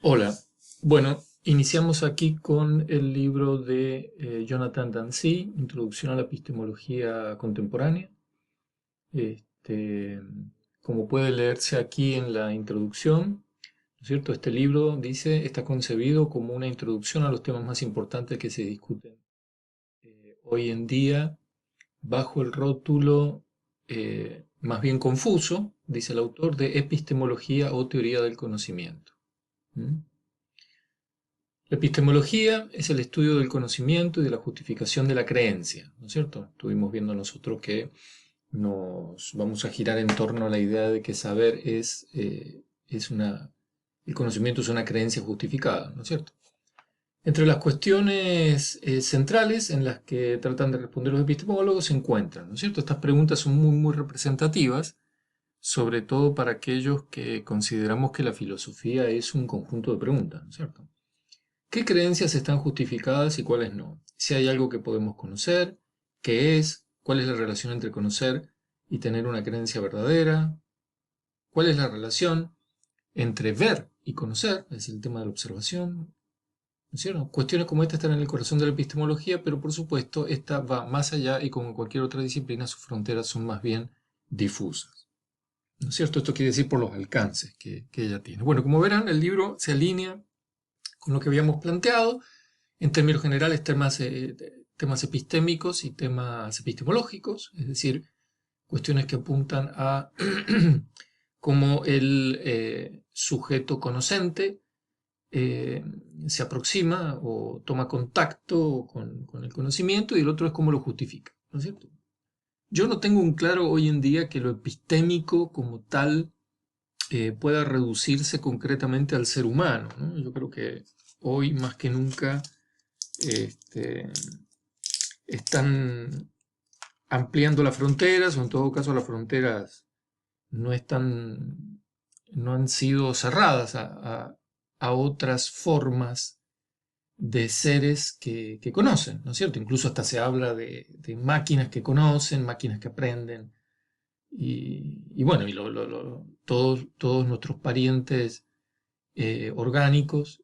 Hola, bueno, iniciamos aquí con el libro de Jonathan Dancy, Introducción a la Epistemología Contemporánea. Este, Como puede leerse aquí en la introducción, ¿no es cierto? Este libro dice, está concebido como una introducción a los temas más importantes que se discuten hoy en día bajo el rótulo más bien confuso, dice el autor, de epistemología o teoría del conocimiento. ¿Mm? La epistemología es el estudio del conocimiento y de la justificación de la creencia, ¿no es cierto? Estuvimos viendo nosotros que nos vamos a girar en torno a la idea de que saber el conocimiento es una creencia justificada, ¿no es cierto? Entre las cuestiones centrales en las que tratan de responder los epistemólogos se encuentran, ¿no es cierto? Estas preguntas son muy representativas, sobre todo para aquellos que consideramos que la filosofía es un conjunto de preguntas, ¿no es cierto? ¿Qué creencias están justificadas y cuáles no? Si hay algo que podemos conocer, ¿qué es? ¿Cuál es la relación entre conocer y tener una creencia verdadera? ¿Cuál es la relación entre ver y conocer? Es decir, el tema de la observación. ¿No es cierto? Cuestiones como esta están en el corazón de la epistemología, pero por supuesto esta va más allá y como cualquier otra disciplina sus fronteras son más bien difusas. ¿No es cierto? Esto quiere decir por los alcances que ella tiene. Bueno, como verán, el libro se alinea con lo que habíamos planteado. En términos generales, temas epistémicos y temas epistemológicos, es decir, cuestiones que apuntan a cómo el sujeto conocente eh, se aproxima o toma contacto con el conocimiento y el otro es cómo lo justifica, ¿no es cierto? Yo no tengo un claro hoy en día que lo epistémico como tal pueda reducirse concretamente al ser humano, ¿no? Yo creo que hoy más que nunca este, están ampliando las fronteras, o en todo caso las fronteras no están, no han sido cerradas a otras formas de seres que conocen, ¿no es cierto? Incluso hasta se habla de máquinas que conocen, máquinas que aprenden, y bueno, todos nuestros parientes orgánicos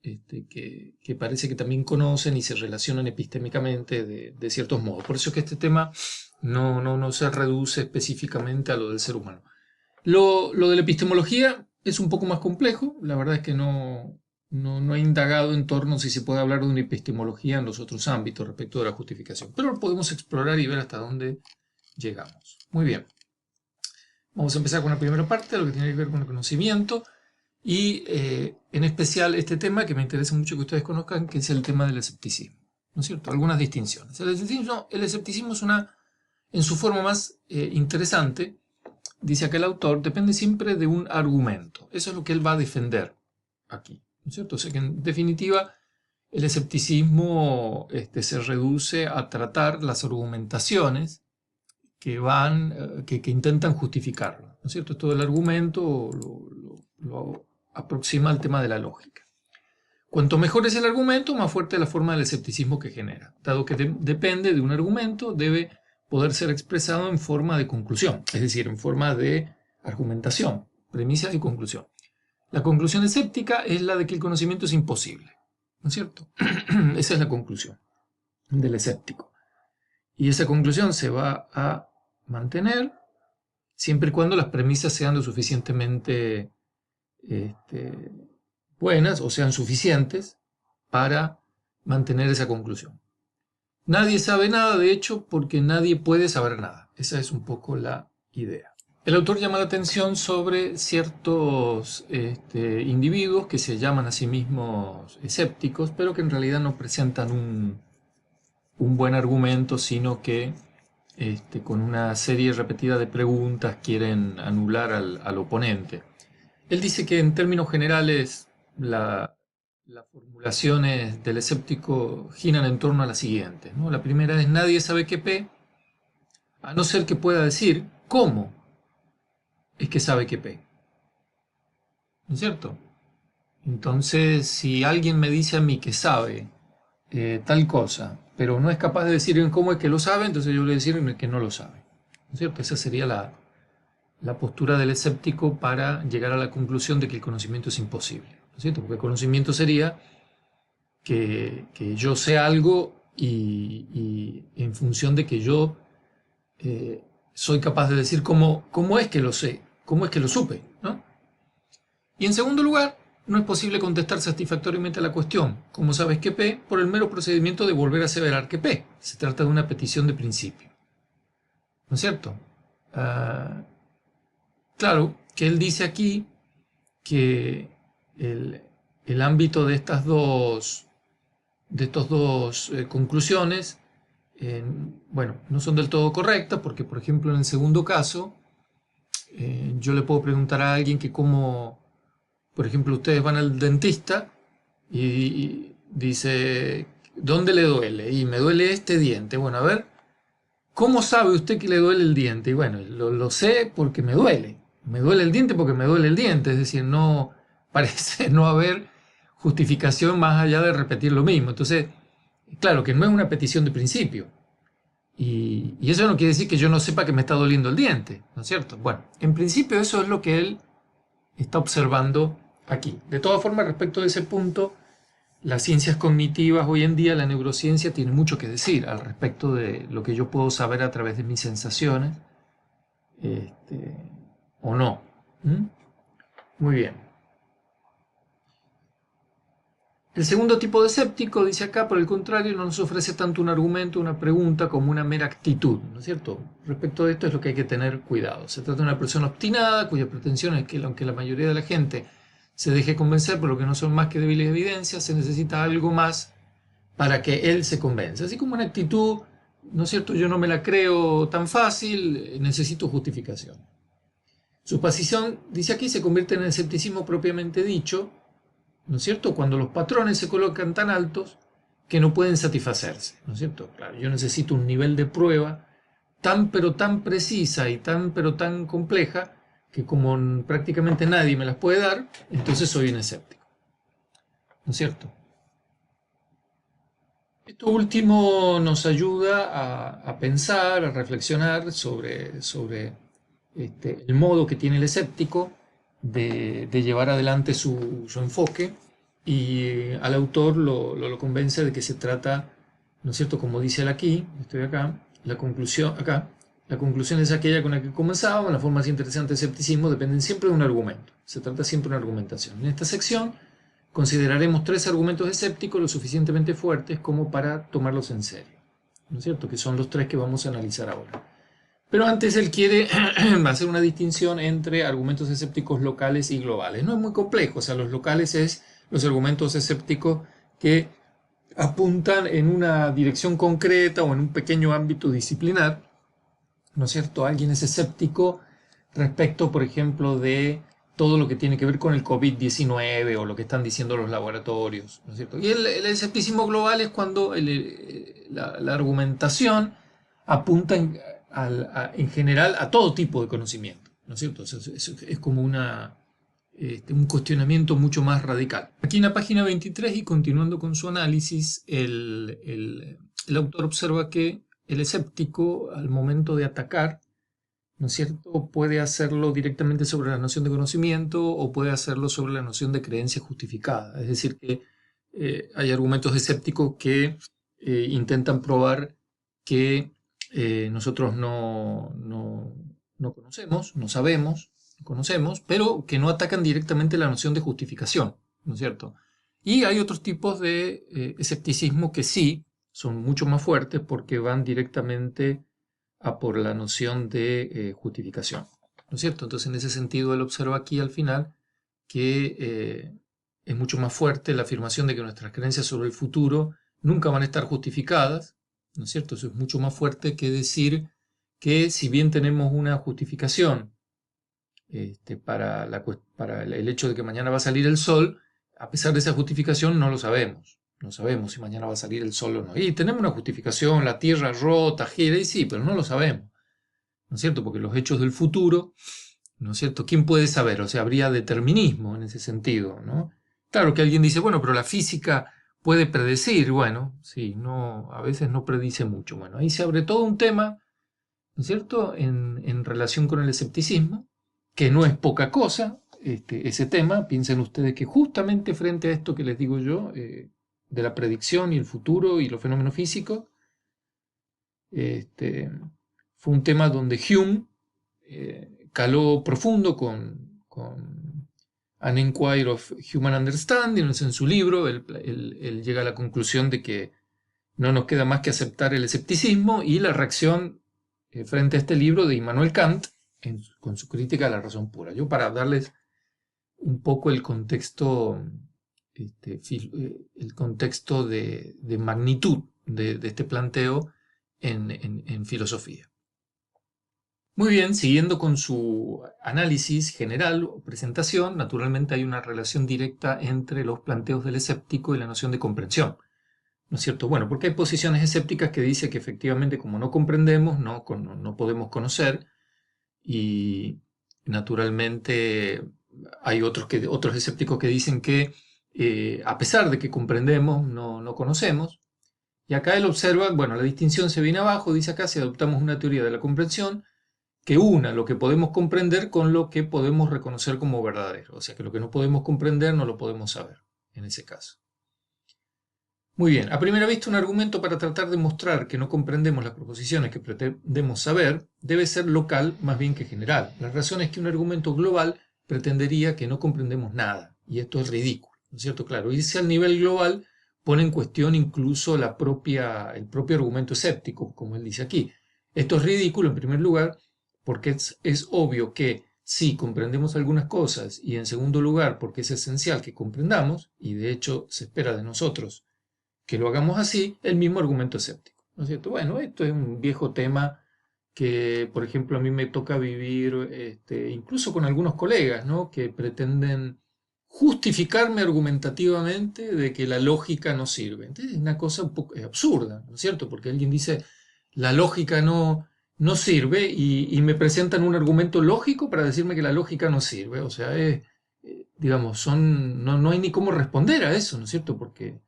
que parece que también conocen y se relacionan epistémicamente de ciertos modos. Por eso es que este tema no se reduce específicamente a lo del ser humano. Lo de la epistemología es un poco más complejo, la verdad es que no he indagado en torno a si se puede hablar de una epistemología en los otros ámbitos respecto de la justificación, pero lo podemos explorar y ver hasta dónde llegamos. Muy bien, vamos a empezar con la primera parte, lo que tiene que ver con el conocimiento. Y en especial este tema que me interesa mucho que ustedes conozcan, que es el tema del escepticismo. ¿No es cierto? Algunas distinciones. El escepticismo es en su forma más interesante, dice aquel autor, depende siempre de un argumento. Eso es lo que él va a defender aquí. ¿No es cierto? O sea que en definitiva el escepticismo se reduce a tratar las argumentaciones que intentan justificarlo. ¿No es cierto? Todo el argumento lo aproxima al tema de la lógica. Cuanto mejor es el argumento, más fuerte es la forma del escepticismo que genera. Dado que depende de un argumento, debe poder ser expresado en forma de conclusión, es decir, en forma de argumentación, premisa y conclusión. La conclusión escéptica es la de que el conocimiento es imposible, ¿no es cierto? Esa es la conclusión del escéptico. Y esa conclusión se va a mantener siempre y cuando las premisas sean lo suficientemente este, buenas o sean suficientes para mantener esa conclusión. Nadie sabe nada, de hecho, porque nadie puede saber nada. Esa es un poco la idea. El autor llama la atención sobre ciertos individuos que se llaman a sí mismos escépticos, pero que en realidad no presentan un buen argumento, sino que con una serie repetida de preguntas quieren anular al oponente. Él dice que en términos generales las formulaciones del escéptico giran en torno a la siguiente, ¿no? La primera es nadie sabe qué P, a no ser que pueda decir cómo es que sabe qué P. ¿No es cierto? Entonces, si alguien me dice a mí que sabe tal cosa, pero no es capaz de decir en cómo es que lo sabe, entonces yo le voy a decir que no lo sabe. ¿No es cierto? Esa sería la postura del escéptico para llegar a la conclusión de que el conocimiento es imposible. es cierto? Porque conocimiento sería que yo sé algo y en función de que yo soy capaz de decir cómo es que lo sé, cómo es que lo supe, ¿no? Y en segundo lugar, no es posible contestar satisfactoriamente a la cuestión, ¿cómo sabes que P?, por el mero procedimiento de volver a aseverar que P. Se trata de una petición de principio. ¿No es cierto? Claro, que él dice aquí que el ámbito de estas dos conclusiones, bueno, no son del todo correctas, porque por ejemplo en el segundo caso, yo le puedo preguntar a alguien que cómo, por ejemplo, ustedes van al dentista y dice, ¿dónde le duele? Y me duele este diente. Bueno, a ver, ¿cómo sabe usted que le duele el diente? Y bueno, lo sé porque me duele. Me duele el diente porque me duele el diente. Es decir, no parece no haber justificación más allá de repetir lo mismo. Entonces, claro que no es una petición de principio. Y eso no quiere decir que yo no sepa que me está doliendo el diente, ¿no es cierto? Bueno, en principio eso es lo que él está observando aquí. De todas formas, respecto de ese punto, las ciencias cognitivas hoy en día, la neurociencia, tiene mucho que decir al respecto de lo que yo puedo saber a través de mis sensaciones, o no. ¿Mm? Muy bien. El segundo tipo de escéptico, dice acá, por el contrario, no nos ofrece tanto un argumento, una pregunta, como una mera actitud, ¿no es cierto? Respecto de esto es lo que hay que tener cuidado. Se trata de una persona obstinada, cuya pretensión es que, aunque la mayoría de la gente se deje convencer por lo que no son más que débiles evidencias, se necesita algo más para que él se convenza. Así como una actitud, ¿no es cierto? Yo no me la creo tan fácil, necesito justificación. Su posición, dice aquí, se convierte en el escepticismo propiamente dicho, ¿no es cierto? Cuando los patrones se colocan tan altos que no pueden satisfacerse, ¿no es cierto? Claro, yo necesito un nivel de prueba tan pero tan precisa y tan pero tan compleja que como prácticamente nadie me las puede dar, entonces soy un escéptico, ¿no es cierto? Esto último nos ayuda a pensar, a reflexionar sobre el modo que tiene el escéptico de llevar adelante su enfoque, y al autor lo convence de que se trata, ¿no es cierto? Como dice él aquí, estoy acá, la conclusión es aquella con la que comenzamos. La forma más interesante del escepticismo dependen siempre de un argumento. Se trata siempre de una argumentación. En esta sección consideraremos 3 argumentos escépticos lo suficientemente fuertes como para tomarlos en serio, ¿no es cierto? Que son los 3 que vamos a analizar ahora. Pero antes él quiere hacer una distinción entre argumentos escépticos locales y globales. No es muy complejo, o sea, los locales es los argumentos escépticos que apuntan en una dirección concreta o en un pequeño ámbito disciplinar, ¿no es cierto? Alguien es escéptico respecto, por ejemplo, de todo lo que tiene que ver con el COVID-19 o lo que están diciendo los laboratorios, ¿no es cierto? Y el escepticismo global es cuando la argumentación apunta en general a todo tipo de conocimiento, ¿no es cierto? Es como un cuestionamiento mucho más radical. Aquí en la página 23, y continuando con su análisis, el autor observa que el escéptico, al momento de atacar, ¿no es cierto?, puede hacerlo directamente sobre la noción de conocimiento o puede hacerlo sobre la noción de creencia justificada. Es decir, que hay argumentos escépticos que intentan probar que nosotros no conocemos, no sabemos, no conocemos, pero que no atacan directamente la noción de justificación, ¿no es cierto? Y hay otros tipos de escepticismo que sí son mucho más fuertes porque van directamente a por la noción de justificación, ¿no es cierto? Entonces, en ese sentido, él observa aquí al final que es mucho más fuerte la afirmación de que nuestras creencias sobre el futuro nunca van a estar justificadas, ¿no es cierto? Eso es mucho más fuerte que decir que si bien tenemos una justificación para el hecho de que mañana va a salir el sol, a pesar de esa justificación no lo sabemos. No sabemos si mañana va a salir el sol o no. Y tenemos una justificación, la Tierra rota, gira, y sí, pero no lo sabemos, ¿no es cierto? Porque los hechos del futuro, ¿no es cierto? ¿Quién puede saber? O sea, habría determinismo en ese sentido, ¿no? Claro que alguien dice, bueno, pero la física puede predecir. Bueno, sí, no, a veces no predice mucho. Bueno, ahí se abre todo un tema, ¿no es cierto?, en relación con el escepticismo, que no es poca cosa, ese tema, piensen ustedes que justamente frente a esto que les digo yo, de la predicción y el futuro y los fenómenos físicos, fue un tema donde Hume caló profundo con An Inquiry of Human Understanding. En su libro él llega a la conclusión de que no nos queda más que aceptar el escepticismo, y la reacción frente a este libro de Immanuel Kant con su crítica a la razón pura. Yo, para darles un poco el contexto, el contexto de magnitud de este planteo en filosofía. Muy bien, siguiendo con su análisis general o presentación, naturalmente hay una relación directa entre los planteos del escéptico y la noción de comprensión, ¿no es cierto? Bueno, porque hay posiciones escépticas que dicen que efectivamente, como no comprendemos, no podemos conocer, y naturalmente hay otros escépticos que dicen que a pesar de que comprendemos, no conocemos. Y acá él observa, bueno, la distinción se viene abajo, dice acá: si adoptamos una teoría de la comprensión que una lo que podemos comprender con lo que podemos reconocer como verdadero. O sea que lo que no podemos comprender no lo podemos saber, en ese caso. Muy bien, a primera vista un argumento para tratar de mostrar que no comprendemos las proposiciones que pretendemos saber debe ser local más bien que general. La razón es que un argumento global pretendería que no comprendemos nada, y esto es ridículo, ¿no es cierto? Claro, irse al nivel global pone en cuestión incluso el propio argumento escéptico, como él dice aquí. Esto es ridículo en primer lugar porque es obvio que sí comprendemos algunas cosas, y en segundo lugar porque es esencial que comprendamos, y de hecho se espera de nosotros que lo hagamos así, el mismo argumento escéptico, ¿no es cierto? Bueno, esto es un viejo tema que, por ejemplo, a mí me toca vivir incluso con algunos colegas, ¿no?, que pretenden justificarme argumentativamente de que la lógica no sirve. Entonces es una cosa un poco absurda, ¿no es cierto? Porque alguien dice, la lógica no sirve, y me presentan un argumento lógico para decirme que la lógica no sirve. O sea, digamos, no hay ni cómo responder a eso, ¿no es cierto? Porque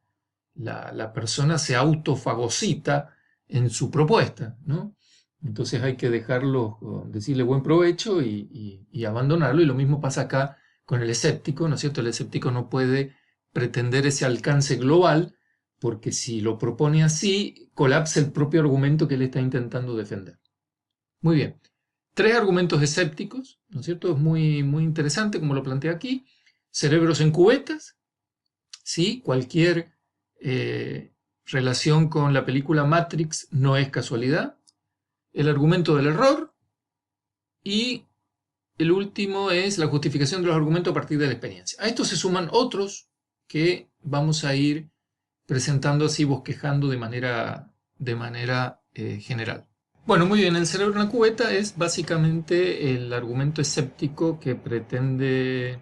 la persona se autofagocita en su propuesta, ¿no? Entonces hay que dejarlo, decirle buen provecho y abandonarlo. Y lo mismo pasa acá con el escéptico, ¿no es cierto? El escéptico no puede pretender ese alcance global, porque si lo propone así, colapsa el propio argumento que él está intentando defender. Muy bien. 3 argumentos escépticos, ¿no es cierto? Es muy, muy interesante como lo plantea aquí. Cerebros en cubetas, ¿sí? Cualquier relación con la película Matrix no es casualidad. El argumento del error, y el último es la justificación de los argumentos a partir de la experiencia. A esto se suman otros que vamos a ir presentando así, bosquejando de manera general. Bueno, muy bien, el cerebro en la cubeta es básicamente el argumento escéptico que pretende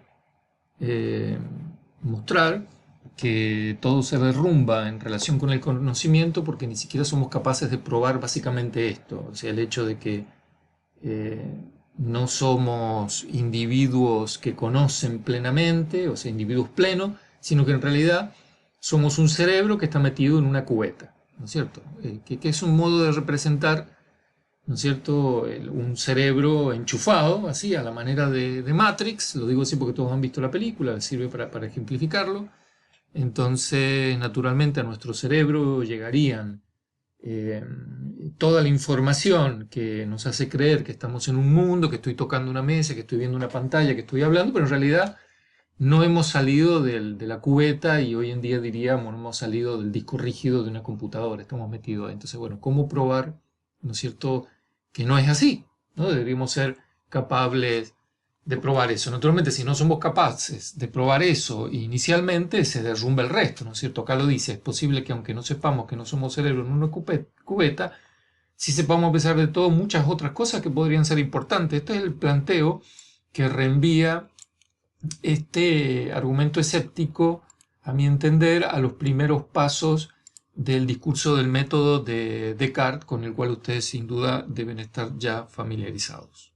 mostrar que todo se derrumba en relación con el conocimiento porque ni siquiera somos capaces de probar básicamente esto. O sea, el hecho de que no somos individuos que conocen plenamente, o sea, individuos plenos, sino que en realidad somos un cerebro que está metido en una cubeta, ¿no es cierto? Que es un modo de representar, ¿no es cierto?, un cerebro enchufado, así, a la manera de Matrix. Lo digo así porque todos han visto la película, sirve para ejemplificarlo. Entonces, naturalmente, a nuestro cerebro llegarían toda la información que nos hace creer que estamos en un mundo, que estoy tocando una mesa, que estoy viendo una pantalla, que estoy hablando, pero en realidad no hemos salido de la cubeta, y hoy en día diríamos, no hemos salido del disco rígido de una computadora, estamos metidos ahí. Entonces, bueno, ¿cómo probar, no es cierto?, que no es así, ¿no? Deberíamos ser capaces de probar eso. Naturalmente, si no somos capaces de probar eso inicialmente, se derrumba el resto, ¿no es cierto? Acá lo dice: es posible que aunque no sepamos que no somos cerebro en una cubeta, sí sepamos a pesar de todo muchas otras cosas que podrían ser importantes. Este es el planteo que reenvía este argumento escéptico, a mi entender, a los primeros pasos del discurso del método de Descartes, con el cual ustedes sin duda deben estar ya familiarizados.